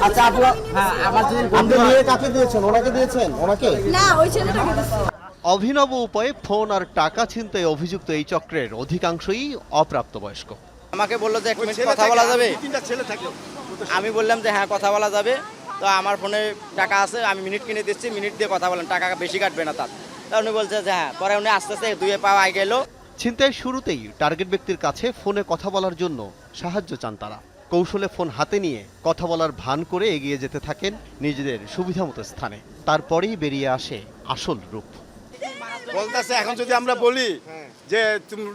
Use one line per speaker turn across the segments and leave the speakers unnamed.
আচ্ছা আপনার আমার যে বন্ধু নিয়ে কাকে দিয়েছেন? ওনাকে দিয়েছেন? ওনাকে
না, ওই ছেলেটাকে দিছি।
অভিনব উপায়ে ফোন আর টাকা ছিনতাই অভিযুক্ত এই চক্রের অধিকাংশই অপ্রাপ্তবয়স্ক।
আমাকে বললো যে 1 মিনিট কথা বলা যাবে। আমি বললাম যে হ্যাঁ কথা বলা যাবে। তো আমার ফোনে টাকা আছে, আমি মিনিট কিনে দিচ্ছি, মিনিট দিয়ে কথা বলেন, টাকা বেশি কাটবে না তার। তা উনি বলছে যে হ্যাঁ। পরে উনি আস্তে আস্তে 2 পা আগে গেল।
ছিনতাইয়ের শুরুতেই টার্গেট ব্যক্তির কাছে ফোনে কথা বলার জন্য সাহায্য চান তারা। কৌশলে ফোন হাতে নিয়ে কথা বলার ভান করে এগিয়ে যেতে থাকেন নিজেদের সুবিধামতো স্থানে। তারপরেই বেরিয়ে আসে আসল রূপ।
বলতেছে এখন যদি আমরা বলি যে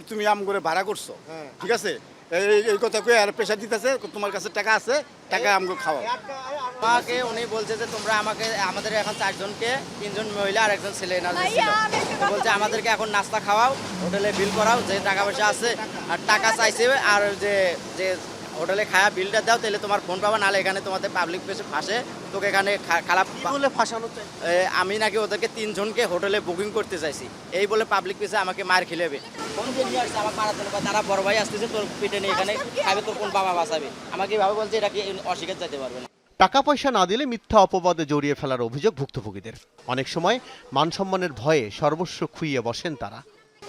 তুমি আম করে ভাড়া করছো, ঠিক আছে, এই কথা কয়ে আর প্রেশার দিতেছে, তোমার কাছে টাকা আছে, টাকা আমগো খাওয়াও।
আমাকে উনি বলছে যে তোমরা আমাদের এখন 4 জনকে, 3 জন মহিলা আর 1 জন ছেলে না ছিল। বলছে আমাদেরকে এখন নাস্তা খাওয়াও, হোটেলে বিল করাও, যে টাকা পয়সা আছে আর টাকা চাইছে, আর যে হোটেলে খায়া বিলটা দাও, তাহলে তোমার ফোন পাবা, নাহলে এখানে তোমাদের পাবলিক প্লেসে ফাঁসে তোকে এখানে খারাপ
বলে ফাঁসানো চাই।
আমি নাকি ওদেরকে 3 জনকে হোটেলে বুকিং করতে চাইছি, এই বলে পাবলিক প্লেসে আমাকে মার খেলেবে। ফোন দিয়ে নিয়ে আসছে আমার মারার জন্য, তারা বড় ভাই আসতেছে, তোর পিঠে নিয়ে এখানে খাবে, তোর কোন বাবা বাঁচাবে। আমাকে এভাবে বলছে, এটা কি অস্বীকার যেতে পারবে না।
টাকা পয়সা না দিলে মিথ্যা অপবাদে জড়িয়ে ফেলার অভিযোগ ভুক্তভোগীদের। অনেক সময় মান সম্মানের ভয়ে সর্বস্ব খুইয়ে বসেন তারা।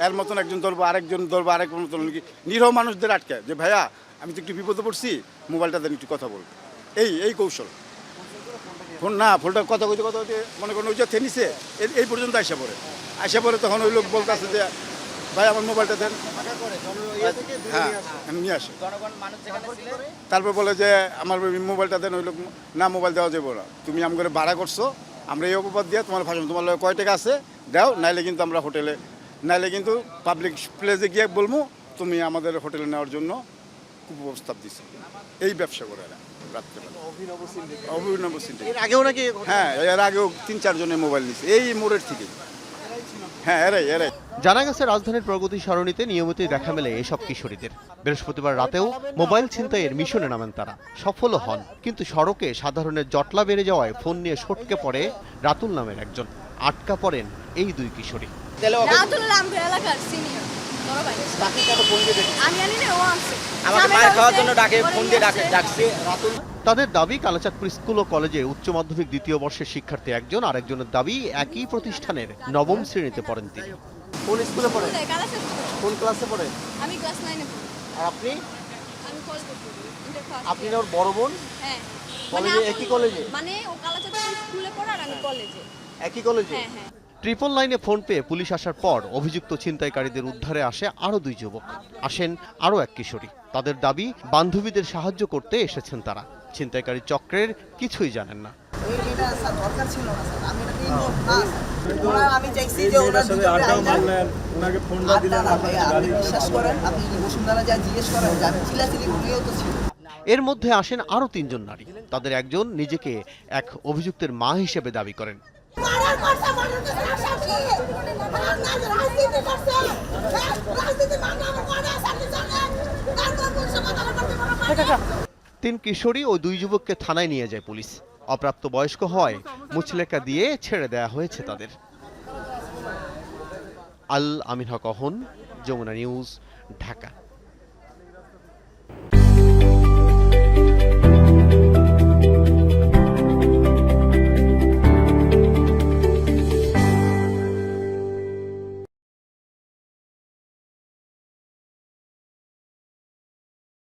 এর মতন একজন ধরবো, আরেকজন ধরবো, আরেক মতন নিরহ মানুষদের আটকে, যে ভাইয়া আমি তো একটু বিপদে পড়ছি, মোবাইলটা দেন একটু কথা বল। এই কৌশল। ফোন না, ফোনটা কথা কইতে মনে করেন ওই যে থেনিছে, এই পর্যন্ত আসা পরে তখন ওই লোক বলতেছে যে ভাই আমার মোবাইলটা দেন। হ্যাঁ, আমি নিয়ে আসি। তারপর বলে যে আমার মোবাইলটা দেন। ওই লোক না, মোবাইল দেওয়া যাবে না, তুমি আম করে ভাড়া করছো, আমরা এই অপবাদ দিয়ে তোমার ফাঁসানো, তোমার কয় টাকা আছে দাও, নাইলে কিন্তু আমরা হোটেলে, নাইলে কিন্তু পাবলিক প্লেসে গিয়ে বলবো তুমি আমাদের হোটেলে নেওয়ার জন্য খুব প্রস্তাব দিচ্ছে। এই ব্যবসা করে এরা রাত্রেবেলা। অভিনব সিন্ডিকেট।
এর আগেও নাকি?
হ্যাঁ, এর আগেও 3-4 জনের মোবাইল নিচ্ছে এই মোড়ের থেকে। হ্যাঁ, এরাই।
জানা গেছে রাজধানীর প্রগতি সরণিতে নিয়মিতই দেখা মেলে এসব কিশোরীদের। বৃহস্পতিবার রাতেও মোবাইল ছিনতাইয়ের মিশনে নামেন তারা, সফলও হন। কিন্তু সড়কে সাধারণের জটলা বেড়ে যাওয়ায় ফোন নিয়ে সটকে পড়ে রাতুল নামের একজন। আটকা পড়েন এই 2 কিশোরী।
রাতুল আমগো এলাকার সিনিয়র বড় ভাই।
বাকি কারো ফোন দিয়ে দেখি।
আমি জানি না, ও আছে।
আমাকে মার খাওয়ার জন্য ফোন দিয়ে ডাকছে।
তাদের দাবি কালাচাঁদপুর স্কুল ও কলেজে উচ্চ মাধ্যমিক 2য় বর্ষের শিক্ষার্থী একজন, আরেকজনের দাবি একই প্রতিষ্ঠানের 9ম শ্রেণীতে পড়েন তিনি।
কোন স্কুলে পড়ে? কোন ক্লাসে পড়ে?
আমি ক্লাস 9 এ পড়ি।
আর আপনি?
আমি কলেজে পড়ি, ইন্টার ফার্স্ট।
আপনি না ওর বড় বোন?
হ্যাঁ।
কলেজে, একই কলেজে?
মানে ও কালাচাঁদপুর স্কুলে পড়ে আর আমি কলেজে।
একই কলেজে?
হ্যাঁ হ্যাঁ।
999 ফোন পেয়ে পুলিশ আসার পর অভিযুক্ত ছিনতাইকারীদের উদ্ধারে আসে আরও 2 যুবক। আসেন আরও 1 কিশোরী। তাদের দাবি বান্ধবীদের সাহায্য করতে এসেছেন তারা। ছিনতাইকারী চক্রের কিছুই জানেন না।
এটা স্যার দরকার ছিল না স্যার, আমি এটা ইনভলভ না স্যার। আমি চাইছি যে ওরা আড্ডা মারলেন, ওনাকে ফোনটা দিলেন, আপনি বিশ্বাস করেন, আপনি বসুন্ধরা যা জিজ্ঞেস করেন যে আমি চিল্লাচিল্লি করেও তো ছিল।
এর মধ্যে আসেন আরও 3 জন নারী। তাদের একজন নিজেকে এক অভিযুক্তের মা হিসেবে দাবি করেন। তিন কিশোরী ও 2 যুবককে থানায় নিয়ে যায় পুলিশ। অপ্রাপ্ত বয়স্ক হয় মুচলেকা দিয়ে ছেড়ে দেয়া হয়েছে তাদের। আল আমিন হক অহন, যমুনা নিউজ, ঢাকা।